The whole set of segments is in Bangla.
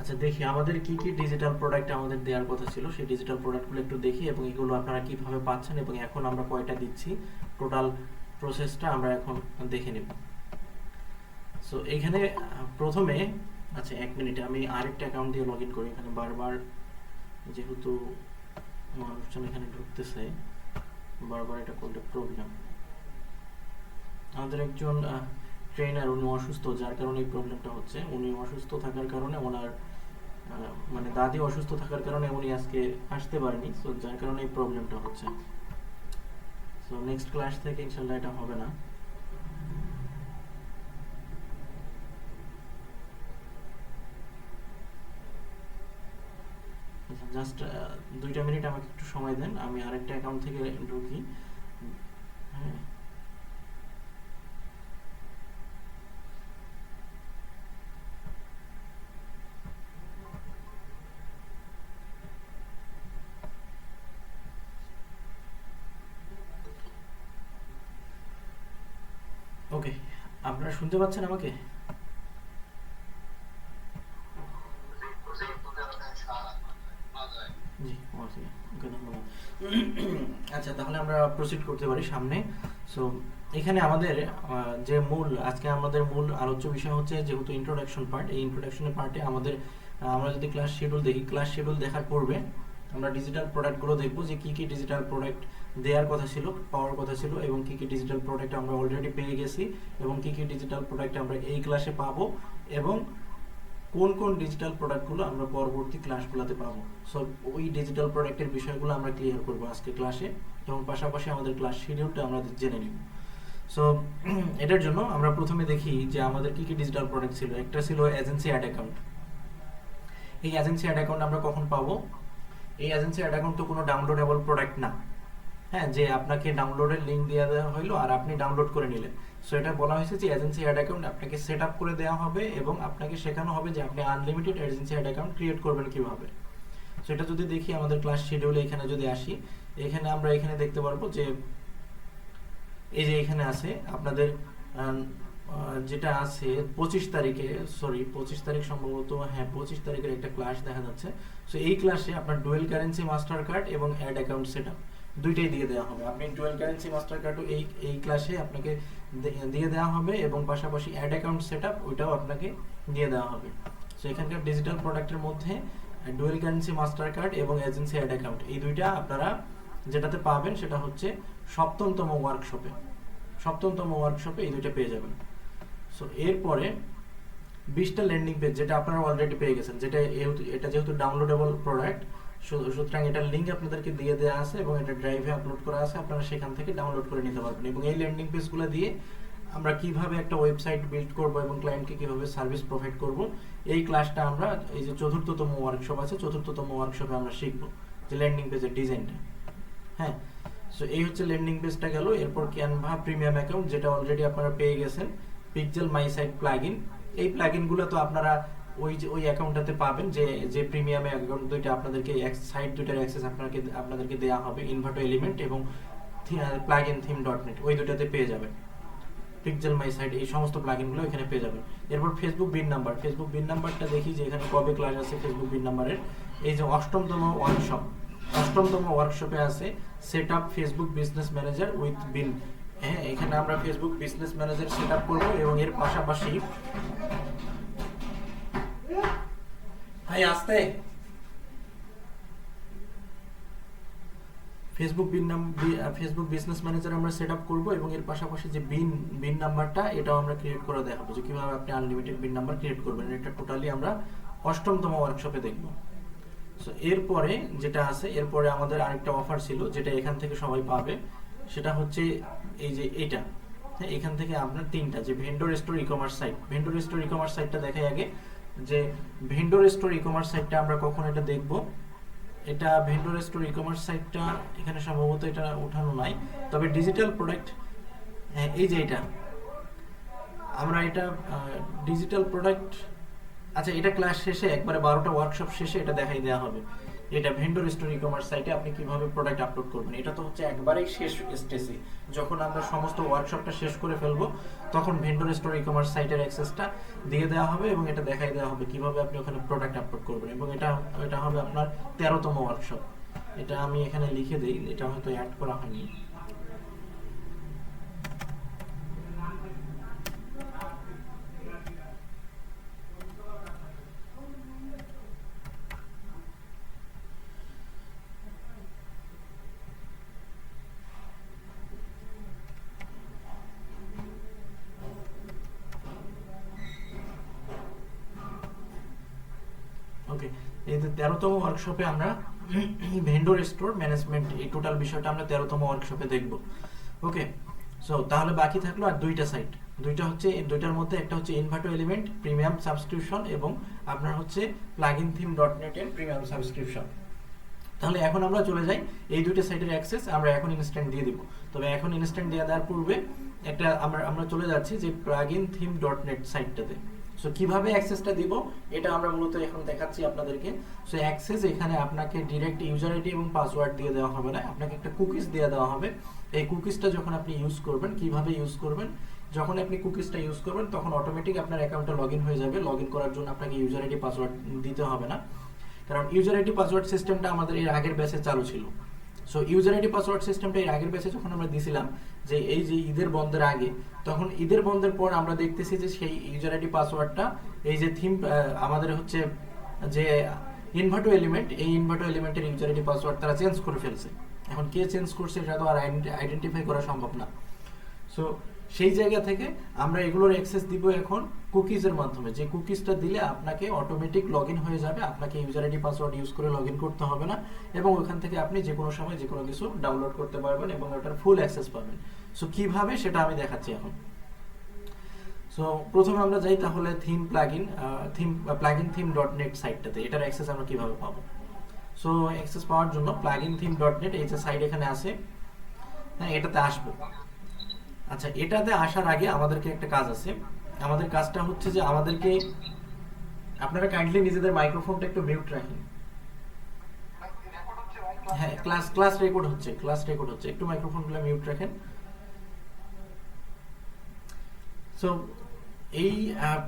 আচ্ছা দেখি আমাদের কি কি ডিজিটাল প্রোডাক্ট আমাদের দেওয়ার কথা ছিল, সেই ডিজিটাল প্রোডাক্টগুলো একটু দেখি এবং এগুলো আপনারা কিভাবে পাচ্ছেন এবং এখন আমরা কয়টা দিচ্ছি, টোটাল প্রসেসটা আমরা এখন দেখে নেব। সো এইখানে প্রথমে, আচ্ছা এক মিনিটে আমি আরেকটা অ্যাকাউন্ট দিয়ে লগ ইন করি। এখানে বারবার যেহেতু মানুষজন এখানে ঢুকতেছে, বারবার এটা করলে প্রবলেম। আমাদের একজন ট্রেনার, উনি অসুস্থ, যার কারণে এই প্রবলেমটা হচ্ছে। উনি অসুস্থ থাকার কারণে ওনার মানে দাদি অসুস্থ থাকার কারণে উনি আজকে আসতে পারেনি, সো যার কারণে এই প্রবলেমটা হচ্ছে। সো নেক্সট ক্লাস থেকে ইনশাল্লাহ এটা হবে না। জাস্ট 2টা মিনিট আমাকে একটু সময় দেন, আমি আরেকটা অ্যাকাউন্ট থেকে ঢুকি। হ্যাঁ, ওকে, আপনারা শুনতে পাচ্ছেন আমাকে? জি, ওকে, ধন্যবাদ। আচ্ছা তাহলে আমরা প্রসিড করতে পারি সামনে। সো এখানে আমাদের যে মূল, আজকে আমাদের মূল আলোচ্য বিষয় হচ্ছে যেহেতু ইন্ট্রোডাকশন পার্ট, এই ইন্ট্রোডাকশনের পার্টে আমাদের আমরা যদি ক্লাস শিডিউল দেখি, ক্লাস শিডিউল দেখার পূর্বে আমরা ডিজিটাল প্রোডাক্টগুলো দেখবো যে কী কী ডিজিটাল প্রোডাক্ট দেওয়ার কথা ছিল, পাওয়ার কথা ছিল, এবং কী কী ডিজিটাল প্রোডাক্ট আমরা অলরেডি পেয়ে গেছি, এবং কী কী ডিজিটাল প্রোডাক্ট আমরা এই ক্লাসে পাবো, এবং কোন কোন ডিজিটাল প্রোডাক্টগুলো আমরা পরবর্তী ক্লাসগুলোতে পাবো। সো ওই ডিজিটাল প্রোডাক্টের বিষয়গুলো আমরা ক্লিয়ার করবো আজকে ক্লাসে, এবং পাশাপাশি আমাদের ক্লাস শিডিউলটা আমরা জেনে নিব। সো এটার জন্য আমরা প্রথমে দেখি যে আমাদের কি কি ডিজিটাল প্রোডাক্ট ছিল। একটা ছিল এজেন্সি অ্যাড অ্যাকাউন্ট। এই এজেন্সি অ্যাড অ্যাকাউন্ট আমরা কখন পাবো? এই এজেন্সি অ্যাড অ্যাকাউন্ট তো কোনো ডাউনলোডেবল প্রোডাক্ট না, হ্যাঁ, যে আপনাকে ডাউনলোডের লিঙ্ক দিয়ে দেওয়া হলো আর আপনি ডাউনলোড করে নিলেন। সো এটা বলা হয়েছে যে এজেন্সি অ্যাড অ্যাকাউন্ট আপনাকে সেট আপ করে দেওয়া হবে এবং আপনাকে শেখানো হবে যে আপনি unlimited agency ad account create করবেন কিভাবে। সো এটা যদি দেখি আমাদের ক্লাস শিডিউলে, এখানে যদি আসি, এখানে আমরা এখানে দেখতে পারবো যে এই যে এখানে আছে আপনাদের যেটা আছে 25 তারিখে, সরি 25 তারিখ সম্ভবত, হ্যাঁ 25 তারিখের একটা ক্লাস দেখা যাচ্ছে। সো এই ক্লাসে আপনার ডুয়েল কারেন্সি মাস্টার কার্ড এবং অ্যাড অ্যাকাউন্ট সেট আপ দুইটাই দিয়ে দেওয়া হবে। আপনি ডুয়েল কারেন্সি মাস্টার কার্ডও এই ক্লাসে আপনাকে দিয়ে দেওয়া হবে, এবং পাশাপাশি অ্যাড অ্যাকাউন্ট সেট আপ ওইটাও আপনাকে দিয়ে দেওয়া হবে। সো এখানকার ডিজিটাল প্রোডাক্টের মধ্যে ডুয়েল কারেন্সি মাস্টার কার্ড এবং এজেন্সি অ্যাড অ্যাকাউন্ট, এই দুইটা আপনারা যেটাতে পাবেন সেটা হচ্ছে সপ্তমতম ওয়ার্কশপে। সপ্তমতম ওয়ার্কশপে এই দুইটা পেয়ে যাবেন। সো এরপরে 20টা ল্যান্ডিং পেজ, যেটা আপনারা অলরেডি পেয়ে গেছেন, যেটা এটা যেহেতু ডাউনলোডেবল প্রোডাক্ট, সুতরাং এটার লিঙ্ক আপনাদেরকে দিয়ে দেওয়া আছে এবং এটা ড্রাইভে আপলোড করা আছে, আপনারা সেখান থেকে ডাউনলোড করে নিতে পারবেন। এবং এই ল্যান্ডিং পেজগুলো দিয়ে আমরা কিভাবে একটা ওয়েবসাইট বিল্ড করব এবং ক্লায়েন্টকে কিভাবে সার্ভিস প্রোভাইড করব, এই ক্লাসটা আমরা এই যে চতুর্থতম ওয়ার্কশপ আছে, চতুর্থতম ওয়ার্কশপে আমরা শিখবো যে ল্যান্ডিং পেজের ডিজাইনটা। হ্যাঁ, সো এই হচ্ছে ল্যান্ডিং পেজটা গেল। এরপর ক্যানভা প্রিমিয়াম অ্যাকাউন্ট, যেটা অলরেডি আপনারা পেয়ে গেছেন। পিক্সেল মাই সাইট প্লাগইন, এই প্লাগইনগুলো তো আপনারা ওই অ্যাকাউন্টটাতে পাবেন, যে প্রিমিয়াম অ্যাকাউন্ট দুইটা আপনাদেরকে সাইট দুইটার অ্যাক্সেস আপনাদেরকে দেওয়া হবে, ইনভার্টো এলিমেন্ট এবং প্লাগইন থিম ডট নেট, ওই দুইটাতে পেয়ে যাবেন। পিক্সেল মাই সাইট, এই সমস্ত প্লাগইনগুলো এখানে পেয়ে যাবেন। এরপর ফেসবুক বিন নাম্বার, ফেসবুক বিন নাম্বারটা দেখি যে এখানে কবে ক্লাস আছে ফেসবুক বিন নাম্বারের। এই যে অষ্টমতম ওয়ার্কশপে আছে set up Facebook business manager with বিন। হ্যাঁ, এখানে আমরা Facebook business manager set up করবো এবং এর পাশাপাশি আসতে ফেসবুক বিজনেস ম্যানেজার আমরা সেট আপ করবো এবং এর পাশাপাশি যে বিন নাম্বারটা এটাও আমরা ক্রিয়েট করে দেখাবো যে কিভাবে আপনি আনলিমিটেড বিন নাম্বার ক্রিয়েট করবেন। এটা টোটালি আমরা অষ্টমতম ওয়ার্কশপে দেখবো। সো এরপরে যেটা আছে, এরপরে আমাদের আরেকটা অফার ছিল যেটা এখান থেকে সবাই পাবে, সেটা হচ্ছে এই যে এটা। হ্যাঁ, এখান থেকে আপনার তিনটা, যে vendor store e commerce site, vendor store e commerce সাইটটা দেখাই আগে, যে ভেন্ডর স্টোর ই কমার্স সাইটটা আমরা কখন এটা দেখব। এটা ভেন্ডর স্টোর ই কমার্স সাইটটা এখানে সম্ভবত এটা উঠানো নাই, তবে ডিজিটাল প্রোডাক্ট, হ্যাঁ এই যে এটা, আমরা এটা ডিজিটাল প্রোডাক্ট, আচ্ছা এটা ক্লাস শেষে একবারে 12টা ওয়ার্কশপ শেষে এটা দেখাই দেওয়া হবে। এটা ভেন্ডর স্টোর ই কমার্স সাইটে আপনি কিভাবে প্রোডাক্ট আপলোড করবেন। এটা তো হচ্ছে একবারেই শেষ স্টেজে, যখন আমরা সমস্ত ওয়ার্কশপটা শেষ করে ফেলবো তখন ভেন্ডর স্টোর ই কমার্স সাইটের অ্যাক্সেসটা দিয়ে দেওয়া হবে এবং এটা দেখাই দেওয়া হবে কিভাবে আপনি ওখানে প্রোডাক্ট আপলোড করবেন। এবং এটা হবে আপনার 13তম ওয়ার্কশপ। এটা আমি এখানে লিখে দিই, এটা হয়তো অ্যাড করা হয়নি। ওকে, এই যে 13তম ওয়ার্কশপে আমরা ভেন্ডর স্টোর ম্যানেজমেন্ট এই টোটাল বিষয়টা আমরা 13তম ওয়ার্কশপে দেখব। ওকে, সো তাহলে বাকি থাকলো আর দুইটা সাইট। দুইটা হচ্ছে, দুইটার মধ্যে একটা হচ্ছে ইনভার্টো এলিমেন্ট প্রিমিয়াম সাবস্ক্রিপশন এবং আপনার হচ্ছে প্লাগইন থিম ডট নেট এর প্রিমিয়াম সাবস্ক্রিপশন। তাহলে এখন আমরা চলে যাই এই দুইটা সাইটের অ্যাক্সেস আমরা এখন ইনস্ট্যান্ট দিয়ে দিব। তবে এখন ইনস্ট্যান্ট দিয়ে দেওয়ার পূর্বে একটা আমরা চলে যাচ্ছি যে প্লাগইন থিম ডট নেট সাইটটাতে। সো কিভাবে অ্যাক্সেসটা দিব এটা আমরা মূলত এখন দেখাচ্ছি আপনাদেরকে। সো অ্যাক্সেস এখানে আপনাকে ডিরেক্ট ইউজার আইডি এবং পাসওয়ার্ড দিয়ে দেওয়া হবে না, আপনাকে একটা কুকিজ দিয়ে দেওয়া হবে। এই কুকিজটা যখন আপনি ইউজ করবেন, কিভাবে ইউজ করবেন, যখন আপনি কুকিজটা ইউজ করবেন তখন অটোমেটিক আপনার অ্যাকাউন্টটা লগইন হয়ে যাবে। লগইন করার জন্য আপনাকে ইউজার আইডি পাসওয়ার্ড দিতে হবে না, কারণ ইউজার আইডি পাসওয়ার্ড সিস্টেমটা আমাদের এর আগের ব্যাচে চালু ছিল। সো ইউজার আইডি পাসওয়ার্ড সিস্টেমটা এর আগের ব্যাচে যখন আমরা দিছিলাম যে এই যে ঈদের বন্ধের আগে, তখন ঈদের বন্ধের পর আমরা দেখতেছি যে সেই ইউজার আইডি পাসওয়ার্ডটা এই যে থিম আমাদের হচ্ছে যে ইনভার্টো এলিমেন্ট, এই ইনভার্টো এলিমেন্টের ইউজার আইডি পাসওয়ার্ড তারা চেঞ্জ করে ফেলছে। এখন কে চেঞ্জ করছে এটা তো আর আইডেন্টিফাই করা সম্ভব না। সো সেই জায়গা থেকে আমরা এগুলোর অ্যাক্সেস দিব এখন কুকিজের মাধ্যমে। যে কুকিজটা দিলে আপনাকে অটোমেটিক লগইন হয়ে যাবে, আপনাকে ইউজার আইডি পাসওয়ার্ড ইউজ করে লগইন করতে হবে না এবং ওখান থেকে আপনি যে কোনো সময় যে কোনো কিছু ডাউনলোড করতে পারবেন এবং ওটার ফুল অ্যাক্সেস পাবেন। সো কিভাবে সেটা আমি দেখাচ্ছি এখন। সো প্রথমে আমরা যাই তাহলে প্লাগইন থিম ডট নেট সাইটটাতে। এটার অ্যাক্সেস আমরা কিভাবে পাবো। সো অ্যাক্সেস পাওয়ার জন্য প্লাগইন থিম ডট নেট এই যে সাইট এখানে আছে, হ্যাঁ এটাতে আসবো। আচ্ছা, এটাতে আসার আগে আমাদেরকে একটা কাজ আছে। আমাদের কাজটা হচ্ছে যে আমাদেরকে, আপনারা কাইন্ডলি নিজেদের মাইক্রোফোনটা একটু মিউট রাখেন। হ্যাঁ, ক্লাস রেকর্ড হচ্ছে, একটু মাইক্রোফোনগুলো মিউট রাখেন। সো এই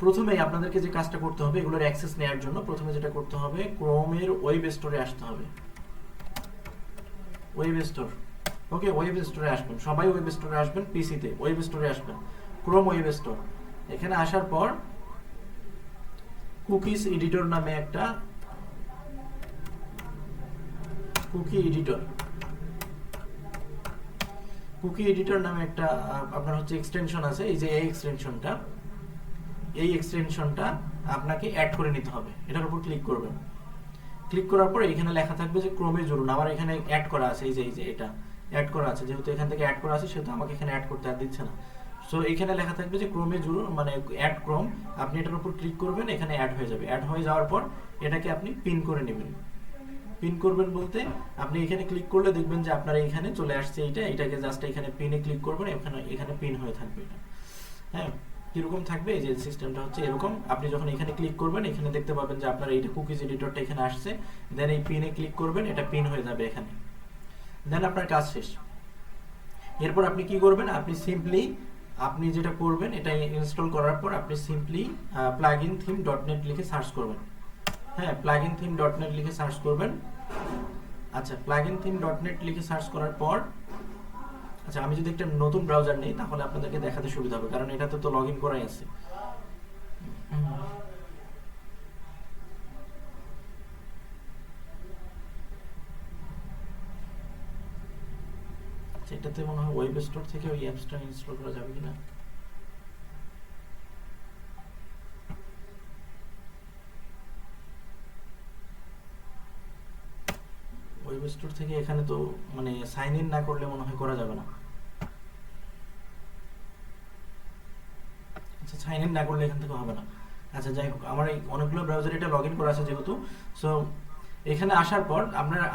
প্রথমেই আপনাদেরকে যে কাজটা করতে হবে এগুলোর অ্যাক্সেস নেওয়ার জন্য, প্রথমে যেটা করতে হবে ক্রোমের ওয়েব স্টোরে আসতে হবে। ওয়েব স্টোর, ওকে, ওয়েব স্টোরে আসবেন, সবাই ওয়েব স্টোরে আসবেন, পিসিতে ওয়েব স্টোরে আসবেন, ক্রোম ওয়েব স্টোর। এখানে আসার পর কুকিজ এডিটর নামে একটা কুকি এডিটর নামে একটা আপনার হচ্ছে এক্সটেনশন আছে। এই যে এই এক্সটেনশনটা আপনাকে অ্যাড করে নিতে হবে। এটার উপর ক্লিক করবেন। ক্লিক করার পর এখানে লেখা থাকবে যে ক্রোমে জুড়ুন। আমার এখানে অ্যাড করা আছে, এই যে এটা অ্যাড করা আছে, যেহেতু এখান থেকে অ্যাড করা আছে সেহেতু আমাকে এখানে অ্যাড করতে আর দিচ্ছে না। সো এখানে লেখা থাকবে যে ক্রোমে জুড়ুন, মানে অ্যাড ক্রোম। আপনি এটার উপর ক্লিক করবেন, এখানে অ্যাড হয়ে যাবে। অ্যাড হয়ে যাওয়ার পর এটাকে আপনি পিন করে নেবেন। পিন করবেন বলতে আপনি এখানে ক্লিক করলে দেখবেন যে আপনার এইখানে চলে আসছে এটাকে জাস্ট এখানে পিনে ক্লিক করবেন, এখানে পিন হয়ে থাকবে এটা। হ্যাঁ, কিরকম থাকবে এই যে সিস্টেমটা হচ্ছে এরকম। আপনি যখন এখানে ক্লিক করবেন এখানে দেখতে পাবেন যে আপনার এইটা কুকিজ এডিটরটা এখানে আসছে। দেন এই পিনে ক্লিক করবেন, এটা পিন হয়ে যাবে এখানে। দেন আপনার কাজ শেষ। এরপর আপনি কি করবেন, আপনি যেটা করবেন এটা ইনস্টল করার পর আপনি simply plugin theme dot net লিখে সার্চ করবেন। হ্যাঁ, প্লাগইন থিম ডট নেট লিখে সার্চ করবেন। আচ্ছা, প্লাগইন থিম ডট নেট লিখে সার্চ করার পর, আচ্ছা আমি যদি একটা নতুন ব্রাউজার নেই তাহলে আপনাদেরকে দেখাতে সুবিধা হবে, কারণ এটাতে তো লগ ইন করাই আছে। এটাতে মনে হয় ওয়েব স্টোর থেকে ওই অ্যাপসটা ইনস্টল করা যাবে কিনা। ওয়েব স্টোর থেকে এখানে তো মানে সাইন ইন না করলে মনে হয় করা যাবে না। আচ্ছা, সাইন ইন না করলে এখান থেকে হবে না। আচ্ছা যাই হোক, আমার এই অনেকগুলো ব্রাউজারে এটা লগ ইন করা আছে যেহেতু। সো এখানে আসার পর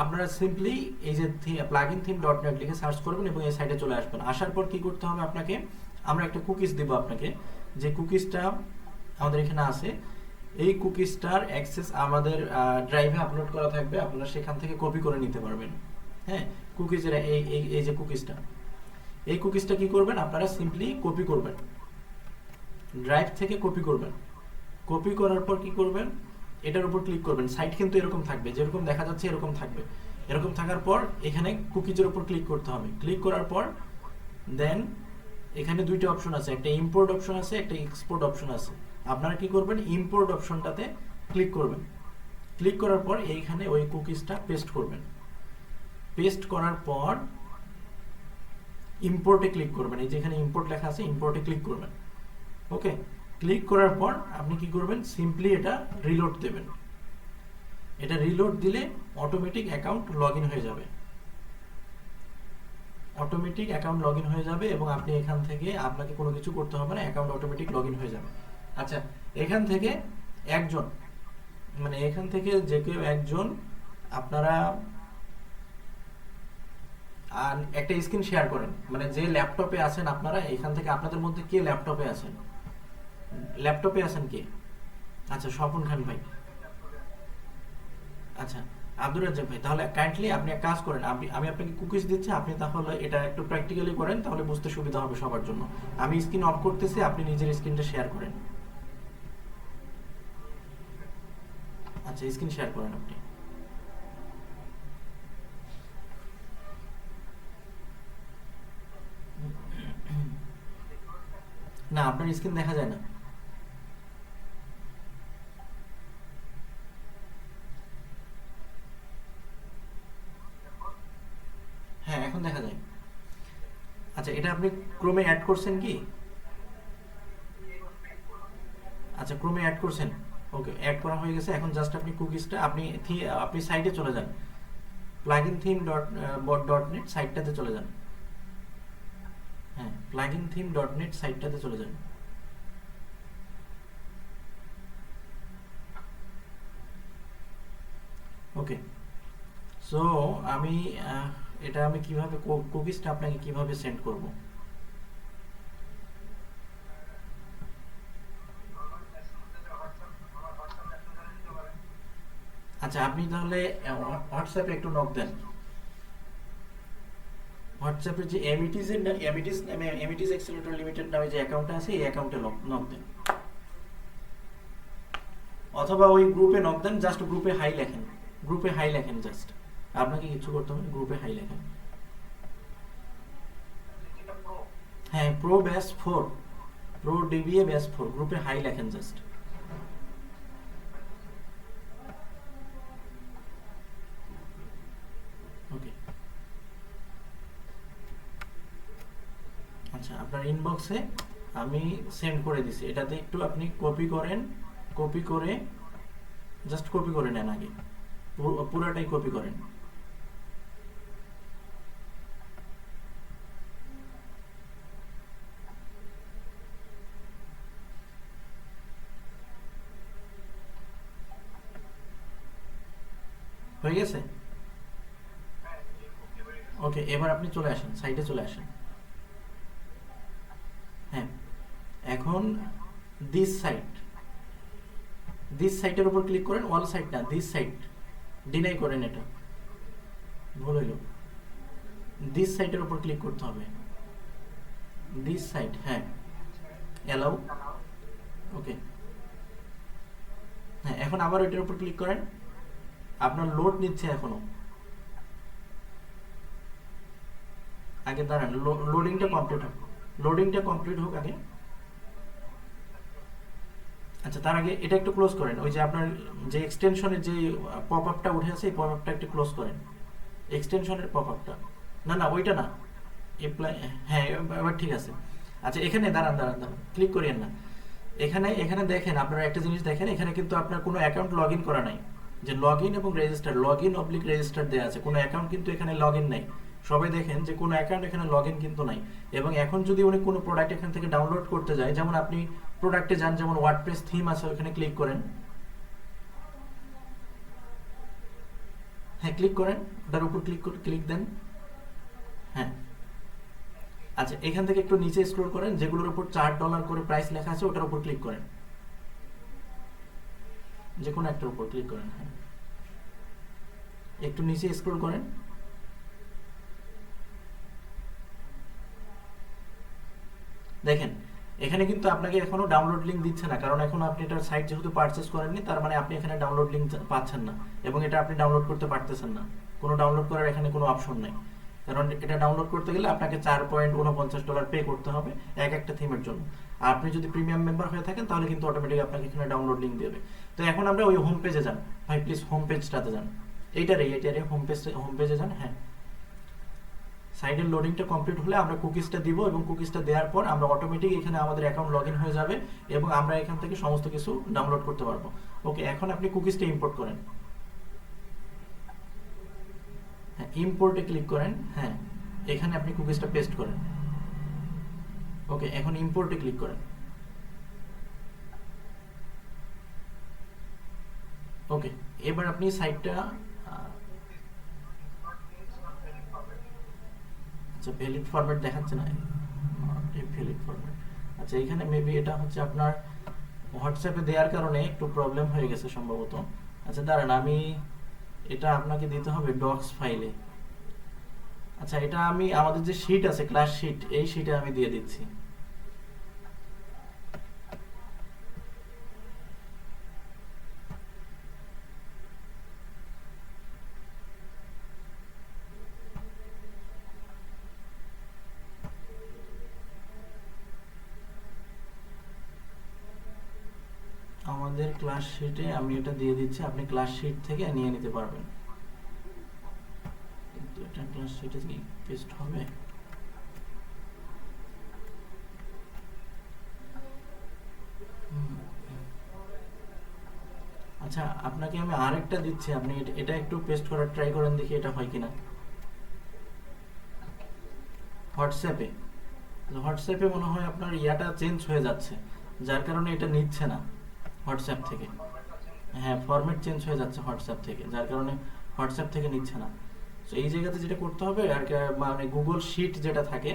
আপনারা সিম্পলি এই যে প্লাগইন থিম ডট নেট লিখে সার্চ করবেন এবং এই সাইটে চলে আসবেন। আসার পর কি করতে হবে আপনাকে, আমরা একটা কুকিজ দেব আপনাকে। যে কুকিজটা আমাদের এখানে আছে, এই কুকিজটার অ্যাক্সেস আমাদের ড্রাইভে আপলোড করা থাকবে, আপনারা সেখান থেকে কপি করে নিতে পারবেন। হ্যাঁ, কুকিজের এই এই এই যে কুকিজটা, এই কুকিজটা কি করবেন, আপনারা সিম্পলি কপি করবেন, ড্রাইভ থেকে কপি করবেন। কপি করার পর কি করবেন, এটার উপর ক্লিক করবেন। সাইট কিন্তু এরকম থাকবে, যেরকম দেখা যাচ্ছে এরকম থাকবে। এরকম থাকার পর এখানে কুকিজের উপর ক্লিক করতে হবে। ক্লিক করার পর দেন এখানে দুইটা অপশন আছে, একটা ইম্পোর্ট অপশন আছে, একটা এক্সপোর্ট অপশন আছে। আপনারা কি করবেন, ইম্পোর্ট অপশনটাতে ক্লিক করবেন। ক্লিক করার পর এইখানে ওই কুকিজটা পেস্ট করবেন। পেস্ট করার পর ইম্পোর্টে ক্লিক করবেন, এই যে এখানে ইম্পোর্ট লেখা আছে, ইম্পোর্টে ক্লিক করবেন। ওকে, ক্লিক করার পর আপনি কি করবেন, সিম্পলি এটা রিলোড দেবেন। এটা রিলোড দিলে অটোমেটিক অ্যাকাউন্ট লগইন হয়ে যাবে, অটোমেটিক অ্যাকাউন্ট লগইন হয়ে যাবে এবং আপনি এখান থেকে আপনাকে কোনো কিছু করতে হবে না, অ্যাকাউন্ট অটোমেটিক লগইন হয়ে যাবে। আচ্ছা, এখান থেকে একজন, মানে এখান থেকে যে কেউ একজন আপনারা একটা স্ক্রিন শেয়ার করেন, মানে যে ল্যাপটপে আছেন আপনারা, এখান থেকে আপনাদের মধ্যে কে ল্যাপটপে আছেন, ল্যাপটপে আছেন কে? আচ্ছা, স্বপন খান ভাই। আচ্ছা, আব্দুর রাজ্জাক ভাই, তাহলে কাইন্ডলি আপনি এক কাজ করেন, আমি আপনাকে কুকিজ দিচ্ছি, আপনি তাহলে এটা একটু প্র্যাকটিক্যালি করেন, তাহলে বুঝতে সুবিধা হবে সবার জন্য। আমি স্ক্রিন অফ করতেছি, আপনি নিজের স্ক্রিনটা শেয়ার করেন। আচ্ছা, স্ক্রিন শেয়ার করেন আপনি। না, আপনার স্ক্রিন দেখা যায় না। হ্যাঁ, এখন দেখা যায়। আচ্ছা, এটা আপনি ক্রোমে অ্যাড করছেন কি? আচ্ছা, ক্রোমে অ্যাড করছেন। ওকে, অ্যাড করা হয়ে গেছে। এখন জাস্ট আপনি কুকিজটা আপনি সাইটে চলে যান, প্লাগইন থিম ডট নেট সাইটটাতে চলে যান। হ্যাঁ, প্লাগইন থিম ডট নেট সাইটটাতে চলে যান। ওকে, সো আমি এটা আমি কিভাবে কুকিজটা আপনাকে কিভাবে সেন্ড করব? আচ্ছা, আপনি তাহলে হোয়াটসঅ্যাপে একটু নক দেন। হোয়াটসঅ্যাপে যে এমিটিস এক্সেলেটর লিমিটেড নামে যে অ্যাকাউন্টটা আছে, এই অ্যাকাউন্টে নক দেন, অথবা ওই গ্রুপে নক দেন। জাস্ট গ্রুপে হাই লেখেন, গ্রুপে হাই লেখেন, জাস্ট আপনাকে কিছু করতে হবে, গ্রুপে হাই লেখেন। হ্যাঁ, প্রো ব্যাস 4, প্রো ডিবিএ ব্যাস 4, গ্রুপে হাই লেখেন জাস্ট। ওকে, আচ্ছা, আপনার ইনবক্সে আমি সেন্ড করে দিছি, এটাতে একটু আপনি কপি করেন, কপি করে জাস্ট কপি করে নেন আগে, পুরোটাই কপি করেন। হয়ে গেছে? ওকে, এবার আপনি চলে আসেন, সাইটে চলে আসেন। হ্যাঁ, এখন দিস সাইটের উপর ক্লিক করেন, অল সাইট না, দিস সাইট ডিনাই করেন, এটা ভুল হইল। দিস সাইটের উপর ক্লিক করতে হবে, দিস সাইট, হ্যাঁ, অ্যালাউ। ওকে, হ্যাঁ, এখন আবার ওইটার উপর ক্লিক করেন। আপনার লোড নিচ্ছে এখনো, আগে দাঁড়ান, লোডিংটা কমপ্লিট হোক আগে। আচ্ছা, তার আগে এটা একটু ক্লোজ করেন, ওই যে আপনার যে এক্সটেনশনের যে পপ আপটা উঠে আছে, এই পপ আপটা একটু ক্লোজ করেন, এক্সটেনশনের পপ আপটা। না না, ওইটা না, অ্যাপ্লাই, হ্যাঁ, এবার ঠিক আছে। আচ্ছা, এখানে দাঁড়ান, ক্লিক করিয়েন না। এখানে দেখেন, আপনারা একটা জিনিস দেখেন, এখানে কিন্তু আপনার কোনো অ্যাকাউন্ট লগ ইন করা নাই, যে লগ ইন এবং register, log in oblique register দেওয়া আছে, কোনো অ্যাকাউন্ট কিন্তু এখানে লগ ইন নাই। সবাই দেখেন যে কোনো অ্যাকাউন্ট এখানে লগ ইন কিন্তু নাই। এবং এখন যদি উনি কোনো প্রোডাক্ট এখান থেকে ডাউনলোড করতে যায়, যেমন আপনি প্রোডাক্টে যান, যেমন ওয়ার্ডপ্রেস থিম আছে, ওখানে ক্লিক করেন। হ্যাঁ, ক্লিক করেন, ওটার উপর ক্লিক দেন। হ্যাঁ, আচ্ছা, এখান থেকে একটু নিচে স্ক্রল করেন, যেগুলোর উপর $4 করে প্রাইস লেখা আছে, ওটার উপর ক্লিক করেন। যে কোনো একটার উপর ক্লিক করেন। হ্যাঁ, একটু নিচে স্ক্রল করেন। দেখেন এখানে কিন্তু আপনাকে এখনো ডাউনলোড লিংক দিচ্ছে না, কারণ এখন আপনি এটার সাইট যেহেতু পারচেজ করেননি, তার মানে আপনি এখানে ডাউনলোড লিংক পাচ্ছেন না, এবং এটা আপনি ডাউনলোড করতে পারতেছেন না। কোনো ডাউনলোড করার এখানে কোনো অপশন নেই, কারণ এটা ডাউনলোড করতে গেলে আপনাকে $4.49 পে করতে হবে এক একটা থিমের জন্য। আর আপনি যদি প্রিমিয়াম মেম্বার হয়ে থাকেন তাহলে কিন্তু অটোমেটিক আপনাকে এখানে ডাউনলোড লিংক দেবে। তো এখন আমরা ওই হোম পেজে যান। ভাই প্লিজ হোম পেজটাতে যান, এইটারে হোম পেজে যান। হ্যাঁ, সাইডের লোডিংটা কমপ্লিট হলে আমরা কুকিজটা দিব, এবং কুকিজটা দেওয়ার পর আমরা অটোমেটিক এখানে আমাদের অ্যাকাউন্ট লগ ইন হয়ে যাবে, এবং আমরা এখান থেকে সমস্ত কিছু ডাউনলোড করতে পারবো। ওকে, এখন আপনি কুকিজটা ইম্পোর্ট করেন। হ্যাঁ, ইম্পোর্টে ক্লিক করেন। হ্যাঁ, এখানে আপনি কুকিজটা পেস্ট করেন। ওকে, এখন ইম্পোর্টে ক্লিক করেন। ওকে, এবার আপনি সাইটটা আচ্ছা ভ্যালিড ফরম্যাট দেখাচ্ছে না, ভ্যালিড ফরম্যাট। আচ্ছা, এখানে মেবি এটা হচ্ছে আপনার হোয়াটসঅ্যাপে দেওয়ার কারণে একটু প্রবলেম হয়ে গেছে সম্ভবত। আচ্ছা দাঁড়ান, আমি এটা আপনাকে দিতে হবে ডক্স ফাইলে। আচ্ছা, এটা আমি আমাদের যে শীট আছে, ক্লাস শীট, এই শীটে আমি দিয়ে দিচ্ছি। আমাদের ক্লাস শীটে আমি এটা দিয়ে দিচ্ছি, আপনি ক্লাস শীট থেকে নিয়ে নিতে পারবেন। কিন্তু এটা ক্লাস শীটে কি পেস্ট হবে? আচ্ছা, আপনাকে আমি আরেকটা দিচ্ছি, আপনি এটা একটু পেস্ট করার ট্রাই করেন, দেখি এটা হয় কিনা। হোয়াটসঅ্যাপে হোয়াটসঅ্যাপে মনে হয় আপনার ইয়াটা চেঞ্জ হয়ে যাচ্ছে, যার কারণে এটা নিচ্ছে না হোয়াটসঅ্যাপ থেকে। হ্যাঁ, ফরম্যাট চেঞ্জ হয়ে যাচ্ছে হোয়াটসঅ্যাপ থেকে, যার কারণে হোয়াটসঅ্যাপ থেকে নিচ্ছে না। তো এই জায়গাতে যেটা করতে হবে আর কি, মানে গুগল শিট যেটা থাকে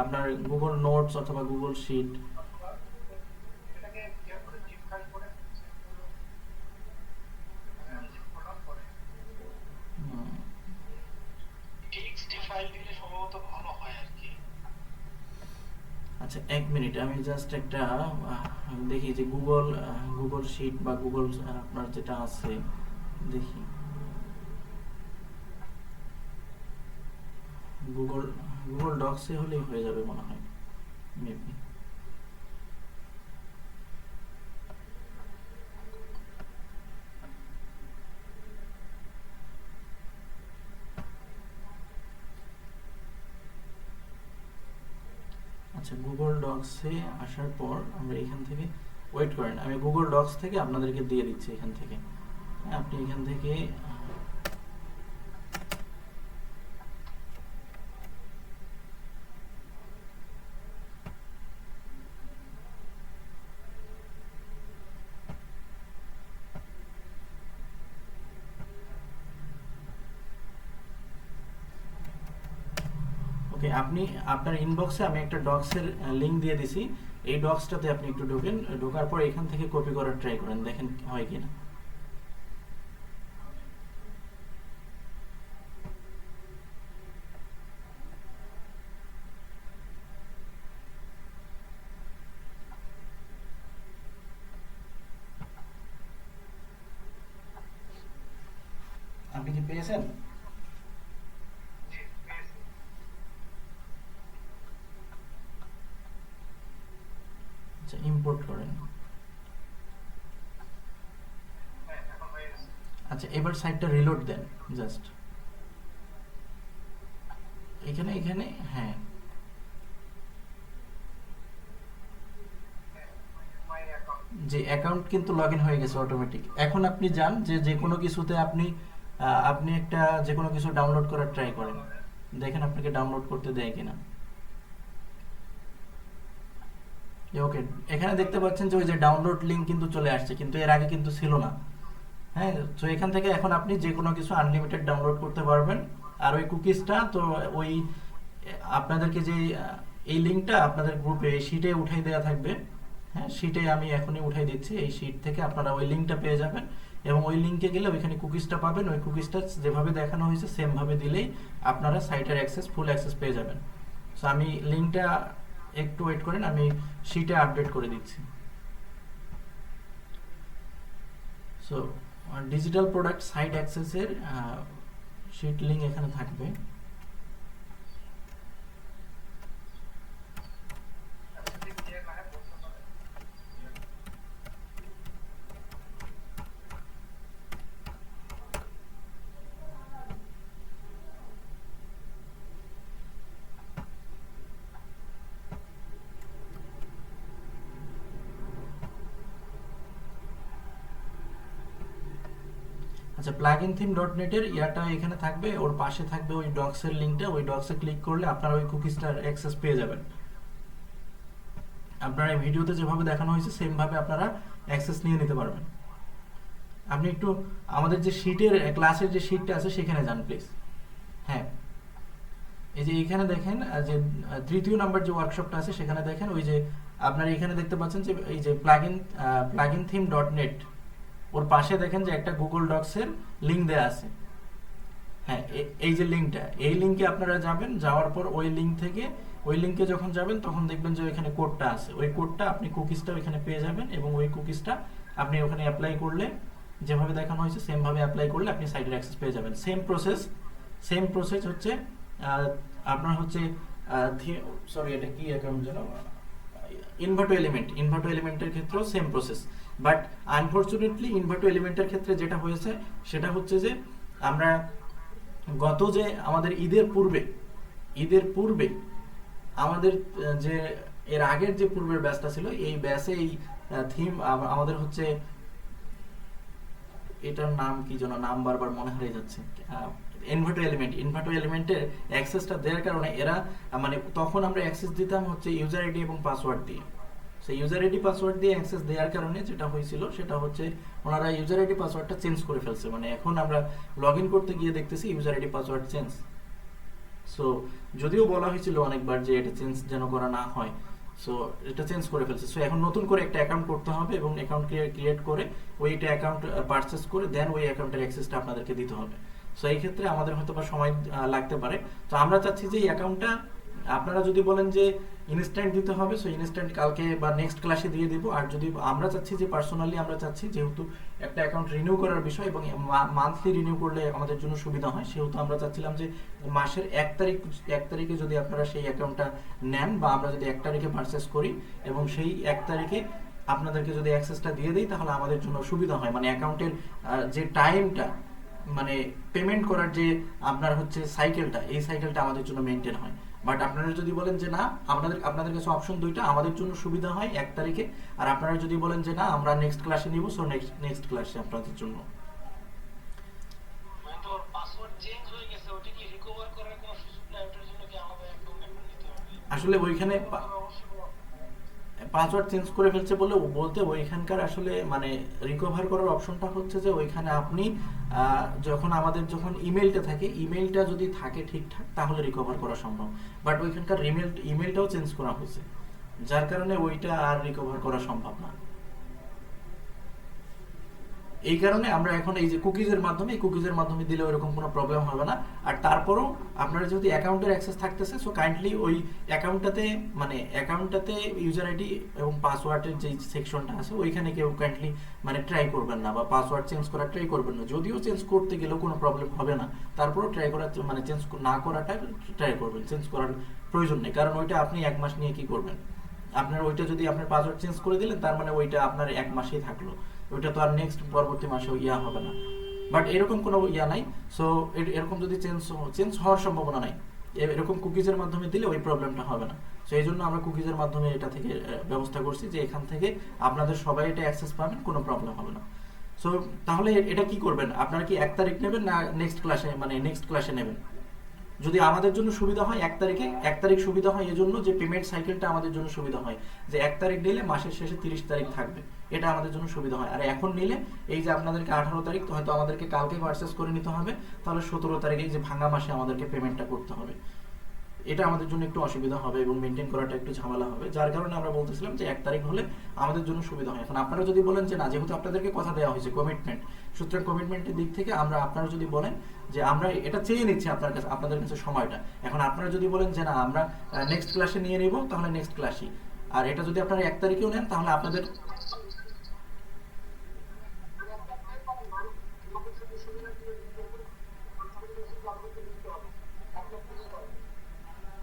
আপনার, গুগল নোটস অথবা গুগল শিট। আচ্ছা, এক মিনিট, আমি জাস্ট একটা দেখি যে গুগল শিট বা গুগল আপনার যেটা আছে, দেখি গুগল গুগল ডক্সে হলেই হয়ে যাবে মনে হয় মেবি। আচ্ছা, গুগল ডক্সে আসার পর আমরা এখান থেকে, ওয়েট করেন, আমি গুগল ডক্স থেকে আপনাদেরকে দিয়ে দিচ্ছি এখান থেকে। আপনি এখান থেকে ওকে, আপনি আপনার ইনবক্সে আমি একটা ডক্সের লিংক দিয়ে দিছি, এই ডক্সটাতে আপনি একটু ঢোকেন, ঢোকার পর এখান থেকে কপি করার ট্রাই করেন, দেখেন হয় কিনা। আপনি কি পেয়েছেন? আচ্ছা, ইম্পোর্ট করেন। আচ্ছা, এবার সাইটটা রিলোড দেন জাস্ট এখানে এখানে। হ্যাঁ, যে অ্যাকাউন্ট কিন্তু লগ ইন হয়ে গেছে অটোমেটিক। এখন আপনি যান যে যে কোনো কিছুতে আপনি একটা যে কোনো কিছু ডাউনলোড করার ট্রাই করেন, দেখেন আপনাকে ডাউনলোড করতে দেয় কিনা। ওকে, এখানে দেখতে পাচ্ছেন যে ওই যে ডাউনলোড লিংক কিন্তু চলে আসছে, কিন্তু এর আগে কিন্তু ছিল না। হ্যাঁ, তো এখান থেকে এখন আপনি যে কোনো কিছু আনলিমিটেড ডাউনলোড করতে পারবেন। আর ওই কুকিজটা তো ওই আপনাদেরকে যে এই লিংকটা আপনাদের গ্রুপে শিটে উঠাই দেওয়া থাকবে। হ্যাঁ, শিটে আমি এখনই উঠাই দিচ্ছি। এই শিট থেকে আপনারা ওই লিঙ্কটা পেয়ে যাবেন এবং ওই লিঙ্কে গেলে ওইখানে কুকিজটা পাবেন। ওই কুকিজটা যেভাবে দেখানো হয়েছে সেম ভাবে দিলেই আপনারা সাইটের অ্যাক্সেস, ফুল অ্যাক্সেস পেয়ে যাবেন। সো আমি লিঙ্কটা একটু ওয়েট করেন, আমি শিটে আপডেট করে দিচ্ছি। সো ডিজিটাল প্রোডাক্ট সাইট অ্যাক্সেসের শিট লিঙ্ক এখানে থাকবে। আচ্ছা, প্লাগইন থিম ডট নেটের ইয়াটা এখানে থাকবে, ওর পাশে থাকবে ওই ডক্সের লিঙ্কটা। ওই ডক্সে ক্লিক করলে আপনারা ওই কুকিজটার অ্যাক্সেস পেয়ে যাবেন। আপনারা এই ভিডিওতে যেভাবে দেখানো হয়েছে সেম ভাবে আপনারা অ্যাক্সেস নিয়ে নিতে পারবেন। আপনি একটু আমাদের যে শিটের ক্লাসের যে শিটটা আছে সেখানে যান প্লিজ। হ্যাঁ, এই যে এখানে দেখেন যে তৃতীয় নাম্বার যে ওয়ার্কশপটা আছে সেখানে দেখেন ওই যে আপনারা এখানে দেখতে পাচ্ছেন যে এই যে প্লাগইন থিম ডট নেট, ওর পাশে দেখেন যে একটা গুগল ডক্স এর লিঙ্ক দেয়া আছে। হ্যাঁ, এই যে লিঙ্কটা, এই লিঙ্কে আপনারা যাবেন, যাওয়ার পর ওই লিঙ্ক থেকে ওই লিঙ্কে যখন যাবেন তখন দেখবেন যে ওইখানে কোডটা আছে। ওই কোডটা আপনি কুকিজটা ওইখানে পেয়ে যাবেন এবং ওই কুকিজটা আপনি ওখানে অ্যাপ্লাই করলে যেভাবে দেখানো হয়েছে সেম ভাবে অ্যাপ্লাই করলে আপনি সাইটের অ্যাক্সেস পেয়ে যাবেন। সেম প্রসেস হচ্ছে আপনার হচ্ছে সরি এটা কি অ্যাকাউন্ট যেন, ইনভার্টো এলিমেন্টের ক্ষেত্রেও সেম প্রসেস। বাট আনফরচুনেটলি ইনভার্টো এলিমেন্টের ক্ষেত্রে যেটা হয়েছে সেটা হচ্ছে যে আমরা গত যে আমাদের ঈদের পূর্বে আমাদের যে এর আগের যে পূর্বের ব্যাচটা ছিল, এই ব্যাচে এই থিম আমাদের হচ্ছে, এটার নাম কি যেন, নাম বারবার মনে হারিয়ে যাচ্ছে, ইনভার্টো এলিমেন্টের অ্যাক্সেসটা দেওয়ার কারণে এরা মানে তখন আমরা অ্যাক্সেস দিতাম হচ্ছে ইউজার আইডি এবং পাসওয়ার্ড দিয়ে। সো ইউজার আইডি পাসওয়ার্ড দিয়ে অ্যাক্সেস দেওয়ার কারণে যেটা হয়েছিল সেটা হচ্ছে ওনারা ইউজার আইডি পাসওয়ার্ডটা চেঞ্জ করে ফেলছে। মানে এখন আমরা লগ ইন করতে গিয়ে দেখতেছি user ID password change. So যদিও বলা হয়েছিল অনেকবার যে এটা চেঞ্জ যেন করা না হয়, সো এটা চেঞ্জ করে ফেলছে। সো এখন নতুন করে একটা অ্যাকাউন্ট করতে হবে এবং অ্যাকাউন্ট ক্রিয়েট করে ওইটা অ্যাকাউন্ট পারচেস করে দেন ওই অ্যাকাউন্টের অ্যাক্সেসটা আপনাদেরকে দিতে হবে। সো এই ক্ষেত্রে আমাদের হয়তো বা সময় লাগতে পারে। তো আমরা চাচ্ছি যে এই অ্যাকাউন্টটা আপনারা যদি বলেন যে ইনস্ট্যান্ট দিতে হবে, সো ইনস্ট্যান্ট কালকে বা নেক্সট ক্লাসে দিয়ে দিব। আর যদি আমরা চাচ্ছি যে পার্সোনালি আমরা চাচ্ছি যেহেতু একটা অ্যাকাউন্ট রিনিউ করার বিষয় এবং মান্থলি রিনিউ করলে আমাদের জন্য সুবিধা হয়, সেহেতু আমরা চাচ্ছিলাম যে মাসের 1 তারিখে যদি আপনারা সেই অ্যাকাউন্টটা নেন বা আমরা যদি 1 তারিখে পারচেস করি এবং সেই 1 তারিখে আপনাদেরকে যদি অ্যাক্সেসটা দিয়ে দিই তাহলে আমাদের জন্য সুবিধা হয়। মানে অ্যাকাউন্টের যে টাইমটা, মানে পেমেন্ট করার যে আপনার হচ্ছে সাইকেলটা, এই সাইকেলটা আমাদের জন্য মেনটেন হয়। বাট আপনারা যদি বলেন যে না, আপনাদের কাছে অপশন দুইটা, আমাদের জন্য সুবিধা হয় 1 তারিখে, আর আপনারা যদি বলেন যে না আমরা নেক্সট ক্লাসে নিব, সো নেক্সট ক্লাসে আপনাদের জন্য। মানে তোর পাসওয়ার্ড চেঞ্জ হয়ে গেছে, ওটা কি রিকভার করার কোনো সুযোগ নাই? ওটার জন্য কি আলাদা অ্যাকাউন্ট নিতে হবে? আসলে ওইখানে পাসওয়ার্ড চেঞ্জ করে ফেলছে বলতে ওইখানকার আসলে মানে রিকভার করার অপশনটা হচ্ছে যে ওইখানে আপনি যখন ইমেলটা থাকে, ইমেলটা যদি থাকে ঠিকঠাক তাহলে রিকভার করা সম্ভব। বাট ওইখানকার ইমেলটাও চেঞ্জ করা হয়েছে, যার কারণে ওইটা আর রিকভার করা সম্ভব না। এই কারণে আমরা এখন এই যে কুকিজের মাধ্যমে দিলে ওইরকম কোনো প্রবলেম হবে না। আর তারপরেও আপনারা যদি অ্যাকাউন্টের অ্যাক্সেস থাকতেছে, সো কাইন্ডলি ওই অ্যাকাউন্টটাতে ইউজার আইডি এবং পাসওয়ার্ডের যে সেকশনটা আছে ওইখানে কেউ কাইন্ডলি মানে ট্রাই করবেন না বা পাসওয়ার্ড চেঞ্জ করার ট্রাই করবেন না। যদিও চেঞ্জ করতে গেলেও কোনো প্রবলেম হবে না, তারপরেও ট্রাই করার মানে চেঞ্জ না করাটা ট্রাই করবেন। চেঞ্জ করার প্রয়োজন নেই, কারণ ওইটা আপনি 1 মাস নিয়ে কি করবেন? আপনার ওইটা যদি আপনার পাসওয়ার্ড চেঞ্জ করে দিলেন তার মানে ওইটা আপনার 1 মাসেই থাকলো, ওইটা তো আর নেক্সট পরবর্তী মাসে ইয়া হবে না। বাট এরকম কোনো ইয়া নাই। সো এরকম যদি চেঞ্জ হওয়ার সম্ভাবনা নাই, এরকম কুকিজের মাধ্যমে দিলে ওই প্রবলেমটা হবে না। সো এই জন্য আমরা কুকিজের মাধ্যমে এটা থেকে ব্যবস্থা করছি যে এখান থেকে আপনাদের সবাই এটা অ্যাক্সেস পাবেন, কোনো প্রবলেম হবে না। সো তাহলে এটা কি করবেন? আপনারা কি 1 তারিখ নেবেন না নেক্সট ক্লাসে নেবেন? যদি আমাদের জন্য সুবিধা হয় 1 তারিখ সুবিধা হয় এজন্য যে পেমেন্ট সাইকেলটা আমাদের জন্য সুবিধা হয়, যে 1 তারিখ নিলে মাসের শেষে 30 তারিখ থাকবে, এটা আমাদের জন্য সুবিধা হয়। আর এখন নিলে এই যে আপনাদেরকে 18 তারিখ তো হয়তো আমাদেরকে কালকে পারচেস করে নিতে হবে, তাহলে 17 তারিখে যে ভাঙা মাসে আমাদেরকে পেমেন্টটা করতে হবে। এটা আমাদের জন্য একটু অসুবিধা হবে এবং মেনটেন করাটা একটু ঝামেলা হবে, যার কারণে আমরা বলতেছিলাম যে 1 তারিখ হলে আমাদের জন্য সুবিধা হয়। এখন আপনারা যদি বলেন যে না, যেহেতু আপনাদেরকে কথা দেওয়া হয়েছে কমিটমেন্ট, সুতরাং কমিটমেন্টের দিক থেকে আপনারা যদি বলেন যে আমরা এটা চেয়ে নিচ্ছি আপনাদের কাছে সময়টা, এখন আপনারা যদি বলেন যে না আমরা নেক্সট ক্লাসে নিয়ে নিব, তাহলে নেক্সট ক্লাসই। আর এটা যদি আপনারা 1 তারিখেও নেন তাহলে আপনাদের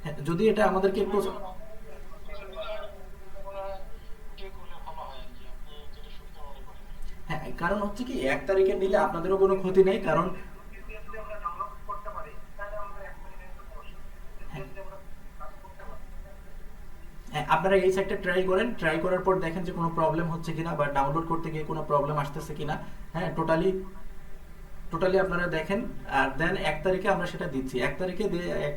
হ্যাঁ, যদি এটা আমাদেরকে একটু কিছু দিলে করলে ভালো হয় আর কি, আপনি যেটা সুবিধা মনে করেন। হ্যাঁ, কারণ হচ্ছে কি 1 তারিখে নিলে আপনাদেরও কোনো ক্ষতি নেই, কারণ হ্যাঁ, হ্যাঁ, আপনারা এই সাইটটা ট্রাই করেন, ট্রাই করার পর দেখেন যে কোনো প্রবলেম হচ্ছে কিনা বা ডাউনলোড করতে গিয়ে কোনো প্রবলেম আসতেছে কিনা। হ্যাঁ, টোটালি টোটালি আপনারা দেখেন, আর দেন 1 তারিখে আমরা সেটা দিচ্ছি। 1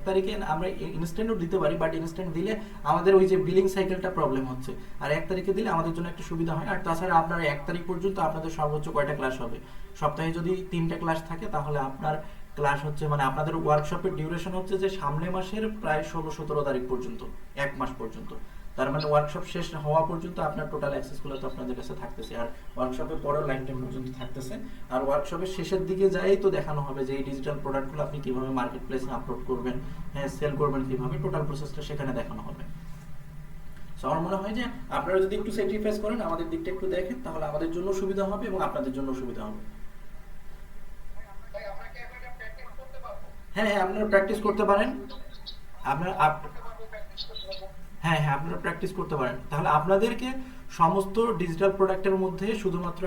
তারিখে আমরা ইনস্ট্যান্টও দিতে পারি, বাট ইনস্ট্যান্ট দিলে আমাদের ওই যে বিলিং সাইকেলটা প্রবলেম হচ্ছে। আর 1 তারিখে দিলে আমাদের জন্য একটা সুবিধা হয়। আর তাছাড়া আপনারা 1 তারিখ পর্যন্ত আপনাদের সর্বোচ্চ কয়টা ক্লাস হবে, সপ্তাহে যদি 3টা ক্লাস থাকে তাহলে আপনার ক্লাস হচ্ছে মানে আপনাদের ওয়ার্কশপের ডিউরেশন হচ্ছে যে সামনের মাসের প্রায় 16-17 তারিখ পর্যন্ত, 1 মাস পর্যন্ত। তার মানে ওয়ার্কশপ শেষ হওয়া পর্যন্ত আপনার টোটাল অ্যাক্সেসগুলো তো আপনাদের কাছে থাকতেছে, আর ওয়ার্কশপের পরেও লাইফ টাইম পর্যন্ত থাকতেছে। আর ওয়ার্কশপের শেষের দিকে যাই তো দেখানো হবে যে এই ডিজিটাল প্রোডাক্টগুলো আপনি কিভাবে মার্কেট প্লেসে আপলোড করবেন, হ্যাঁ সেল করবেন কিভাবে, টোটাল প্রসেসটা সেখানে দেখানো হবে। সো আমার মনে হয় যে আপনারা যদি একটু স্যাক্রিফাইস করেন, আমাদের দিকটা একটু দেখেন, তাহলে আমাদের জন্য সুবিধা হবে এবং আপনাদের জন্য সুবিধা হবে। ভাই আমরা কি এখন এটা প্র্যাকটিস করতে পারবো? হ্যাঁ হ্যাঁ, আপনারা প্র্যাকটিস করতে পারেন। আপনারা করতে পারবো, প্র্যাকটিস করতে পারবো। হ্যাঁ হ্যাঁ, আপনারা প্র্যাকটিস করতে পারেন। তাহলে আপনাদেরকে সমস্ত ডিজিটাল প্রোডাক্টের মধ্যে শুধুমাত্র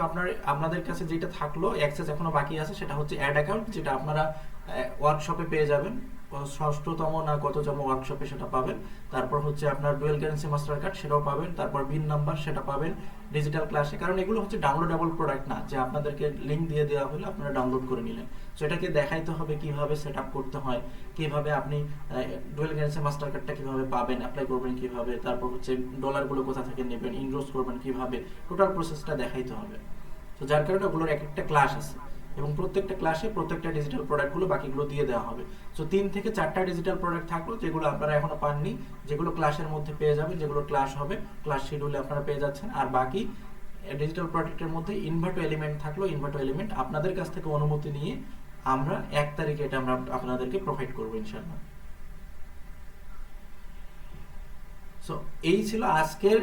আপনাদের কাছে যেটা থাকলো অ্যাক্সেস এখনো বাকি আছে, সেটা হচ্ছে অ্যাড অ্যাকাউন্ট, যেটা আপনারা ওয়ার্কশপে পেয়ে যাবেন, ষষ্ঠতম না কততম ওয়ার্কশপে সেটা পাবেন। তারপর হচ্ছে আপনার ডুয়েল কারেন্সি মাস্টার কার্ড, সেটাও পাবেন। তারপর বিন নাম্বার, সেটা পাবেন ডিজিটাল ক্লাসে, কারণ এগুলো হচ্ছে ডাউনলোডেবল প্রোডাক্ট না যে আপনাদেরকে লিঙ্ক দিয়ে দেওয়া হলে আপনারা ডাউনলোড করে নিলেন। সো এটাকে দেখাইতে হবে কিভাবে সেট আপ করতে হয়, কিভাবে আপনি ডুয়েল কারেন্সি মাস্টার কার্ডটা কিভাবে পাবেন, অ্যাপ্লাই করবেন কিভাবে, তারপর হচ্ছে ডলারগুলো কোথা থেকে নেবেন, ইনরোজ করবেন কিভাবে, টোটাল প্রসেসটা দেখাইতে হবে। তো যার কারণে ওগুলোর এক একটা ক্লাস আছে এবং প্রত্যেকটা ক্লাসে প্রত্যেকটা ডিজিটাল প্রোডাক্টগুলো বাকিগুলো দিয়ে দেওয়া হবে। সো 3 থেকে 4টা ডিজিটাল প্রোডাক্ট থাকলো, যেগুলো আপনারা এখনো পাননি, যেগুলো ক্লাসের মধ্যে পেয়ে যাবেন, যেগুলো ক্লাস হবে ক্লাস শিডিউলে আপনারা পেয়ে যাচ্ছেন। আর বাকি ডিজিটাল প্রোডাক্টের মধ্যে ইনভার্টো এলিমেন্ট থাকলো, ইনভার্টো এলিমেন্ট আপনাদের কাছ থেকে অনুমতি নিয়ে আমরা 1 তারিখে এটা আমরা আপনাদেরকে প্রোভাইড করবো ইনশাআল্লাহ। সো এই ছিল আজকের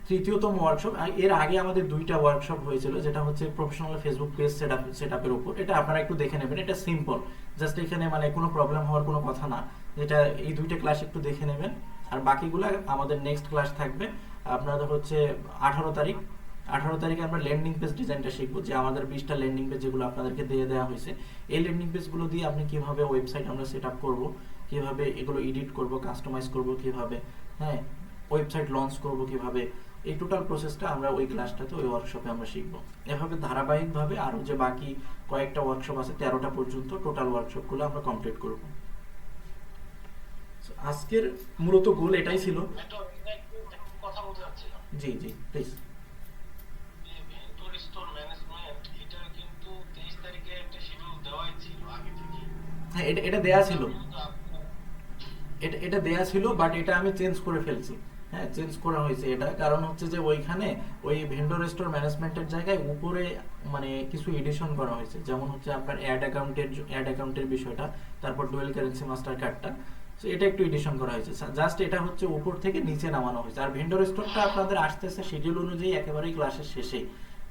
তৃতীয়তম ওয়ার্কশপ। এর আগে আমাদের 2টা ওয়ার্কশপ হয়েছিল, যেটা হচ্ছে প্রফেশনাল ফেসবুক পেজ সেটআপের উপর। এটা আপনারা একটু দেখে নেবেন, এটা সিম্পল, জাস্ট এখানে মানে কোনো প্রবলেম হওয়ার কোনো কথা না। যেটা এই 2টা ক্লাস একটু দেখে নেবেন, আর বাকিগুলো আমাদের নেক্সট ক্লাস থাকবে আপনাদের হচ্ছে 18 তারিখ। 18 তারিখে আমরা ল্যান্ডিং পেজ ডিজাইনটা শিখবো, যে আমাদের 20টা ল্যান্ডিং পেজ যেগুলো আপনাদেরকে দিয়ে দেওয়া হয়েছে, এই ল্যান্ডিং পেজগুলো দিয়ে আপনি কিভাবে ওয়েবসাইট আমরা সেট আপ করবো, কিভাবে এগুলো এডিট করব, কাস্টমাইজ করব কিভাবে, হ্যাঁ ওয়েবসাইট লঞ্চ করব কিভাবে, এই টোটাল প্রসেসটা আমরা ওই ক্লাসটাতে ওই ওয়ার্কশপে আমরা শিখবো। এভাবে ধারাবাহিকভাবে আরও যে বাকি কয়েকটা ওয়ার্কশপ আছে 13টা পর্যন্ত টোটাল ওয়ার্কশপগুলো আমরা কমপ্লিট করব। আজকের মূলত গোল এটাই ছিল। একটা কথা বলতে চাচ্ছিলাম, জি জি প্লিজ। যে ভেন্ডর স্টোর ম্যানেজমেন্ট, এটা কিন্তু 23 তারিখে একটা শিডিউল দেওয়াই ছিল আগে থেকে। হ্যাঁ, এটা দেয়া ছিল, কিন্তু এটা দেয়া ছিল, বাট এটা আমি চেঞ্জ করে ফেলছি। হ্যাঁ, চেঞ্জ করা হয়েছে এটা, কারণ হচ্ছে যে ওইখানে ওই ভেন্ডর স্টোর ম্যানেজমেন্টের জায়গায় উপরে মানে কিছু এডিশন করা হয়েছে, যেমন হচ্ছে আপনার অ্যাড অ্যাকাউন্টের বিষয়টা, তারপর ডুয়েল কারেন্সি মাস্টার কার্ডটা। সো এটা একটু এডিশন করা হয়েছে, জাস্ট এটা হচ্ছে উপর থেকে নিচে নামানো হয়েছে। আর ভেন্ডর স্টোরটা আপনাদের আসতেছে শিডিউল অনুযায়ী একেবারেই ক্লাসের শেষে,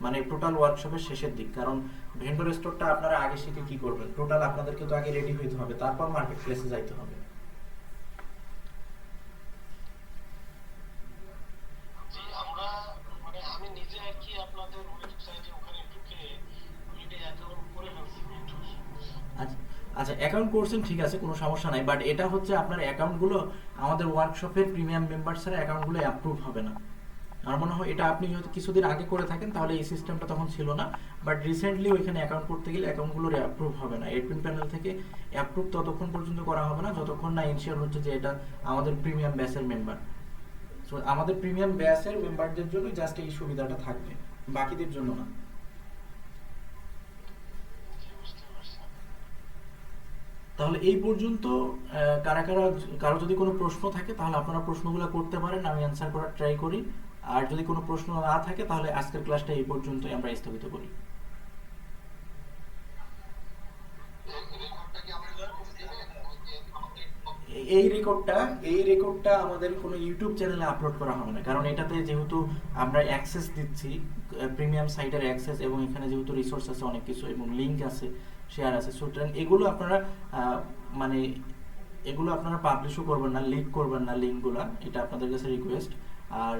মানে টোটাল ওয়ার্কশপের শেষের দিক। কারণ ভেন্ডর স্টোরটা আপনারা আগে শিখে কি করবেন, টোটাল আপনাদেরকে তো আগে রেডি হইতে হবে, তারপর মার্কেট প্লেসে যাইতে হবে। জি, আমরা মানে আমি নিজে আর কি আপনাদের ওয়েবসাইটে ওখানে ঢুকে অলরেডি অ্যাকাউন্ট করে ফেলছি ভেন্ডর। আচ্ছা আচ্ছা, অ্যাকাউন্ট করছেন, ঠিক আছে, কোনো সমস্যা নাই, বাট এটা হচ্ছে আপনার অ্যাকাউন্টগুলো আমাদের ওয়ার্কশপের প্রিমিয়াম মেম্বার ছাড়া অ্যাকাউন্টগুলো অ্যাপ্রুভ হবে না। আমার মনে হয় এটা আপনি হয়তো কিছুদিন আগে করে থাকেন, তাহলে এই সিস্টেমটা তখন ছিল না, বাট রিসেন্টলি ওইখানে অ্যাকাউন্ট করতে গেলে অ্যাকাউন্টগুলোর অ্যাপ্রুভ হবে না। এডমিন প্যানেল থেকে অ্যাপ্রুভ ততক্ষণ পর্যন্ত করা হবে না যতক্ষণ না ইনশিওর হচ্ছে যে এটা আমাদের প্রিমিয়াম ব্যাচের মেম্বার। সো আমাদের প্রিমিয়াম ব্যাচের মেম্বারদের জন্য জাস্ট এই সুবিধাটা থাকবে, বাকিদের জন্য না। জি, বুঝতে পারছি। তাহলে এই পর্যন্ত কারো যদি কোনো প্রশ্ন থাকে তাহলে আপনারা প্রশ্নগুলো করতে পারেন, আমি অ্যান্সার করার ট্রাই করি। আর যদি কোনো প্রশ্ন না থাকে তাহলে আজকের ক্লাসটা এই পর্যন্তই আমরা স্থগিত করি। রেকর্ডটা কি আমাদের উপরে দিবেন? ওই যে আমাদের এই রেকর্ডটা আমাদের কোনো ইউটিউব চ্যানেলে আপলোড করা হবে না, কারণ এটাতে যেহেতু আমরা অ্যাক্সেস দিচ্ছি, প্রিমিয়াম সাইটের অ্যাক্সেস, এবং এখানে যেহেতু রিসোর্স আছে অনেক কিছু এবং লিঙ্ক আছে, শেয়ার আছে, সুতরাং এগুলো আপনারা মানে এগুলো আপনারা পাবলিশও করবেন না, লিক করবেন না লিঙ্কগুলো, এটা আপনাদের কাছে রিকোয়েস্ট। আর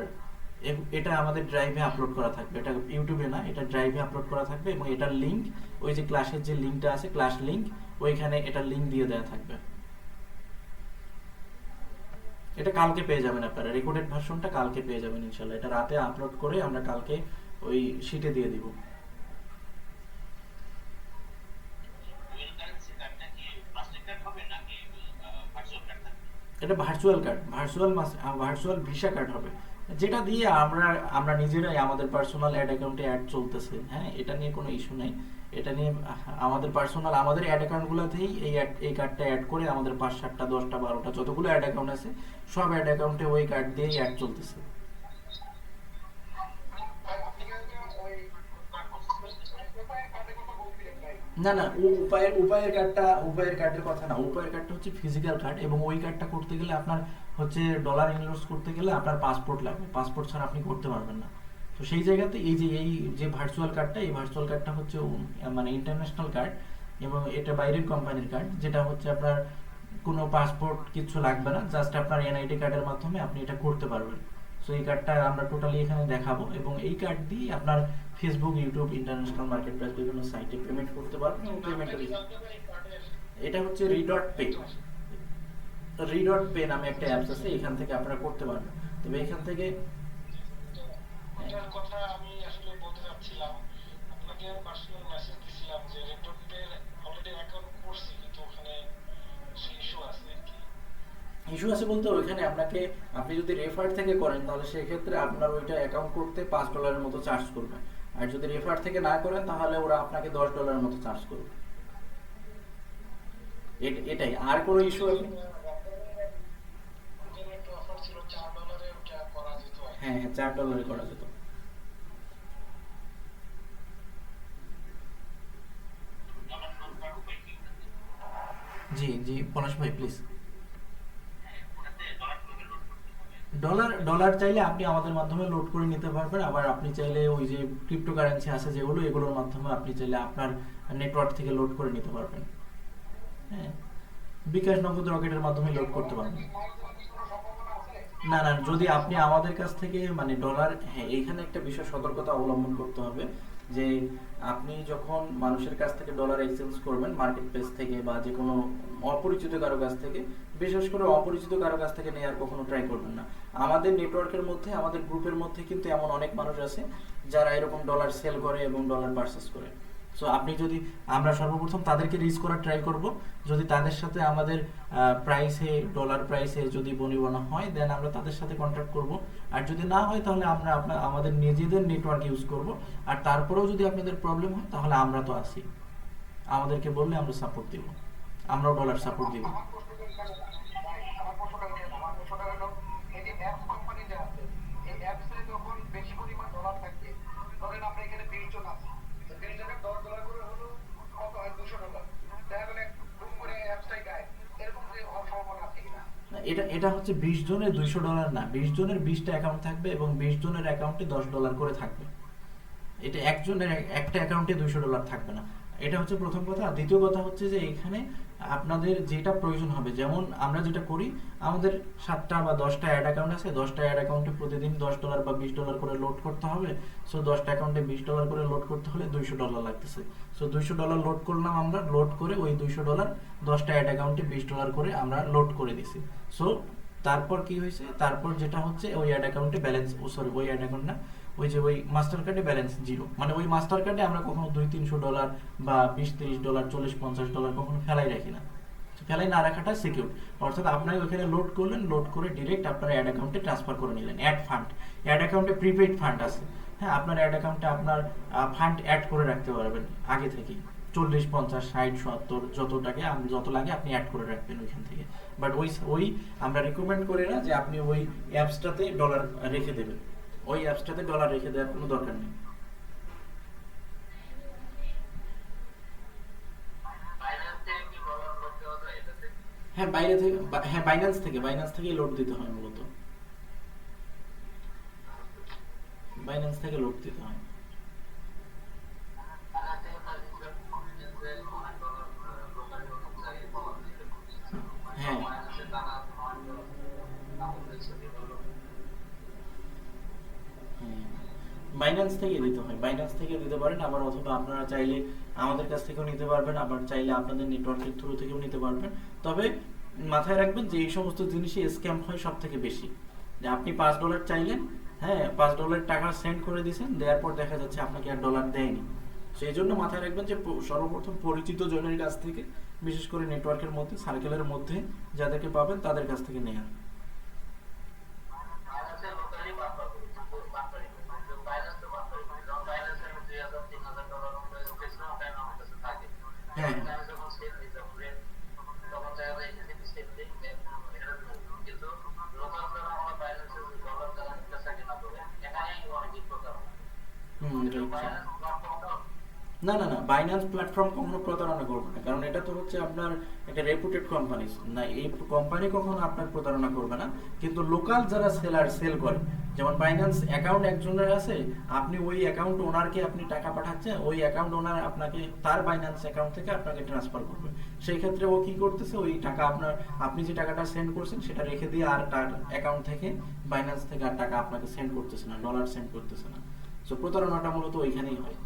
এটা আমাদের ড্রাইভে আপলোড করা থাকবে, এটা ইউটিউবে না, এটা ড্রাইভে আপলোড করা থাকবে, এবং এটার লিঙ্ক ওই যে ক্লাসের যে লিঙ্কটা আছে, ক্লাস লিঙ্ক, ওইখানে এটার লিঙ্ক দিয়ে দেওয়া থাকবে। এটা কালকে পেয়ে যাবেন আপনারা, রেকর্ডেড ভার্সনটা কালকে পেয়ে যাবেন ইনশাল্লাহ। এটা রাতে আপলোড করে আমরা কালকে ওই শিটে দিয়ে দিব। এটা virtual card, virtual visa card হবে, যেটা দিয়ে আমরা আমরা নিজেরাই আমাদের পার্সোনাল অ্যাড অ্যাকাউন্টে অ্যাড চলতেছে। হ্যাঁ, এটা নিয়ে কোনো ইস্যু নেই। এটা নিয়ে আমাদের পার্সোনাল আমাদের অ্যাড অ্যাকাউন্টগুলোতেই এই কার্ডটা অ্যাড করে আমাদের 5, 7টা, 10টা, 12টা যতগুলো অ্যাড অ্যাকাউন্ট আছে সব অ্যাড অ্যাকাউন্টে ওই কার্ড দিয়েই অ্যাড চলতেছে। আপনি কিন্তু ওই কার্ডের কথা বলছিলেন ভাই। না না, উপায়ের কার্ডের কথা না, উপায়ের কার্ডটা হচ্ছে ফিজিক্যাল কার্ড, এবং ওই কার্ডটা করতে গেলে আপনার হচ্ছে ডলার ইনভেস্ট করতে গেলে আপনার পাসপোর্ট লাগবে, পাসপোর্ট ছাড়া আপনি করতে পারবেন না। তো সেই জায়গাতে এই যে ভার্চুয়াল কার্ডটা, এই ভার্চুয়াল কার্ডটা হচ্ছে মানে ইন্টারন্যাশনাল কার্ড, এবং এটা বাইরের কোম্পানির কার্ড, যেটা হচ্ছে আপনার কোনো পাসপোর্ট কিছু লাগবে না, জাস্ট আপনার এনআইডি কার্ডের মাধ্যমে আপনি এটা করতে পারবেন। সো এই কার্ডটা আমরা টোটালি এখানে দেখাবো, এবং এই কার্ড দিয়ে আপনার Facebook, YouTube, international market place বিভিন্ন সাইটে পেমেন্ট করতে পারবেন, এবং পেমেন্টের এটা হচ্ছে রি.পে নামে একটা অ্যাপস আছে, এখান থেকে আপনারা করতে পারবেন। তবে এখান থেকে এটার কথা আমি আসলে বলতে চাচ্ছিলাম, আপনাকে পার্সোনাল মেসেজ দিছিলাম যে রেডডটের অলরেডি অ্যাকাউন্ট করছি, কিন্তু ওখানে ইস্যু আছে আর কি। ইস্যু আছে বলতে ওইখানে আপনি যদি রেফার থেকে করেন তাহলে সেক্ষেত্রে আপনার ওইটা অ্যাকাউন্ট করতে $5 মতো চার্জ করবে, আর যদি রেফার থেকে না করেন তাহলে ওরা আপনাকে $10 মতো চার্জ করবে। এটাই, আর কোনো ইস্যু আপনি একটা অফার ছিল $4 ওটা করা যেত আর কি। হ্যাঁ হ্যাঁ, $4 করা যেত। জি জি, পলাশ ভাই প্লিজ। ডলার চাইলে আপনি আমাদের মাধ্যমে লোড করে নিতে পারবেন, আবার আপনি চাইলে ওই যে ক্রিপ্টোকারেন্সি আছে যেগুলো, এগুলোর মাধ্যমে আপনি চাইলে আপনার নেটওয়ার্ক থেকে লোড করে নিতে পারবেন। হ্যাঁ, বিকাশ, নগদ, রকেটের মাধ্যমে লোড করতে পারবেন। না না, যদি আপনি আমাদের কাছ থেকে মানে ডলার, হ্যাঁ এইখানে একটা বিশেষ সতর্কতা অবলম্বন করতে হবে, যে আপনি যখন মানুষের কাছ থেকে ডলার এক্সচেঞ্জ করবেন মার্কেট প্লেস থেকে বা যে কোনো অপরিচিত কারো কাছ থেকে, বিশেষ করে অপরিচিত কারো কাছ থেকে নেওয়ার কখনো ট্রাই করবেন না। আমাদের নেটওয়ার্কের মধ্যে, আমাদের গ্রুপের মধ্যে কিন্তু এমন অনেক মানুষ আছে যারা এরকম ডলার সেল করে এবং ডলার পারচেস করে। সো আমরা সর্বপ্রথম তাদেরকে রিচ করার ট্রাই করব, যদি তাদের সাথে আমাদের ডলার প্রাইসে যদি বনিবনা হয়, দেন আমরা তাদের সাথে কন্ট্যাক্ট করব। আর যদি না হয় তাহলে আমরা আমাদের নিজেদের নেটওয়ার্ক ইউজ করব। আর তারপরেও যদি আপনাদের প্রবলেম হয় তাহলে আমরা তো আছি, আমাদেরকে বললে আমরা সাপোর্ট দিব, আমরাও ডলার সাপোর্ট দিব। আমার প্রশ্নটা হলো, এই যে অ্যাপস কোম্পানি যে আছে, এই অ্যাপসে যখন বেশি পরিমাণ ডলার থাকে, ধরেন আমরা এখানে 20 জন আছি, তো 20 জনের $10 করে হলো কত হয়? $200। দেখা গেলে বুক করে অ্যাপসটাই গায়ে, এরকম যে হওয়ার সম্ভাবনা আছে কিনা? এটা হচ্ছে 20 জনের $200 না, 20 জনের 20টা অ্যাকাউন্ট থাকবে এবং 20 জনের অ্যাকাউন্টে $10 করে থাকবে। এটা একজনের একটা অ্যাকাউন্টে $200 থাকবে না। এটা হচ্ছে প্রথম কথা। আর দ্বিতীয় কথা হচ্ছে যে এখানে আপনাদের যেটা প্রয়োজন হবে, যেমন আমরা যেটা করি, আমাদের 7টা বা 10টা অ্যাড অ্যাকাউন্ট আছে, 10টা অ্যাড অ্যাকাউন্টে প্রতিদিন $10 বা $20 করে লোড করতে হবে। সো 10টা অ্যাকাউন্টে $20 করে লোড করতে হলে $200 লাগতেছে। সো $200 লোড করলাম, আমরা লোড করে ওই $200 10টা অ্যাড অ্যাকাউন্টে $20 করে আমরা লোড করে দিছি। সো তারপর কি হয়েছে, তারপর যেটা হচ্ছে ওই অ্যাড অ্যাকাউন্টে ব্যালেন্স, ওই অ্যাড অ্যাকাউন্ট না, ওই মাস্টার কার্ডে ব্যালেন্স জিরো, মানে ওই মাস্টার কার্ডে আমরা কখনো $200-300 বা $20-30, $40-50 কখনো ফেলাই রাখি না। ফেলাই না রাখাটা সিকিউর, অর্থাৎ আপনার ওখানে লোড করলেন, লোড করে ডিরেক্ট আপনার অ্যাড অ্যাকাউন্টে ট্রান্সফার করে নিলেন। অ্যাড অ্যাকাউন্টে প্রিপেইড ফান্ড আছে। হ্যাঁ, আপনার অ্যাড অ্যাকাউন্টে আপনার ফান্ড অ্যাড করে রাখতে পারবেন আগে থেকেই। 40, 50, 60, 70 যত লাগে আপনি অ্যাড করে রাখবেন ওইখান থেকে। বাট ওই আমরা রিকমেন্ড করি না যে আপনি ওই অ্যাপসটাতে ডলার রেখে দেবেন। ওই অ্যাপসটাতে ডলার রেখে দেওয়ার কোনো দরকার নেই। হ্যাঁ, বাইরে থেকে, হ্যাঁ বাইন্যান্স থেকে লোড দিতে হয় মূলত। বাইন্যান্স থেকে লোড দিতে হয়। হ্যাঁ, বাইন্যান্স থেকে দিতে হয়, বাইন্যান্স থেকে দিতে পারেন, আবার অথবা আপনারা চাইলে আমাদের কাছ থেকেও নিতে পারবেন, আবার চাইলে আপনাদের নেটওয়ার্কের থ্রু থেকেও নিতে পারবেন। তবে মাথায় রাখবেন যে এই সমস্ত জিনিসই স্ক্যাম হয় সব থেকে বেশি। যে আপনি $5 চাইলেন, হ্যাঁ $5 টাকা সেন্ড করে দিয়েছেন, দেওয়ার পর দেখা যাচ্ছে আপনাকে আর ডলার দেয়নি। সেই জন্য মাথায় রাখবেন যে সর্বপ্রথম পরিচিত জনের কাছ থেকে, বিশেষ করে নেটওয়ার্কের মধ্যে, সার্কেলের মধ্যে যাদেরকে পাবেন তাদের কাছ থেকে নেওয়া। হ্যাঁ, রাইট। না না না, বাইন্যান্স প্ল্যাটফর্ম কখনো প্রতারণা করবে না, কারণ এটা তো হচ্ছে আপনার একটা রেপুটেড কোম্পানি না, এই কোম্পানি কখনো আপনার প্রতারণা করবে না। কিন্তু লোকাল যারা সেল করে, যেমন বাইন্যান্স অ্যাকাউন্ট একজনের আছে, আপনি ওই অ্যাকাউন্ট ওনারকে আপনি টাকা পাঠাচ্ছেন, ওই অ্যাকাউন্ট ওনার আপনাকে তার বাইন্যান্স অ্যাকাউন্ট থেকে আপনাকে ট্রান্সফার করবে। সেই ক্ষেত্রে ও কি করতেছে, ওই টাকা আপনি যে টাকাটা সেন্ড করছেন সেটা রেখে দিয়ে আর তার অ্যাকাউন্ট থেকে, বাইন্যান্স থেকে আর টাকা আপনাকে সেন্ড করতেছে না, ডলার সেন্ড করতেছে না। সো প্রতারণাটা মূলত ওইখানেই হয়।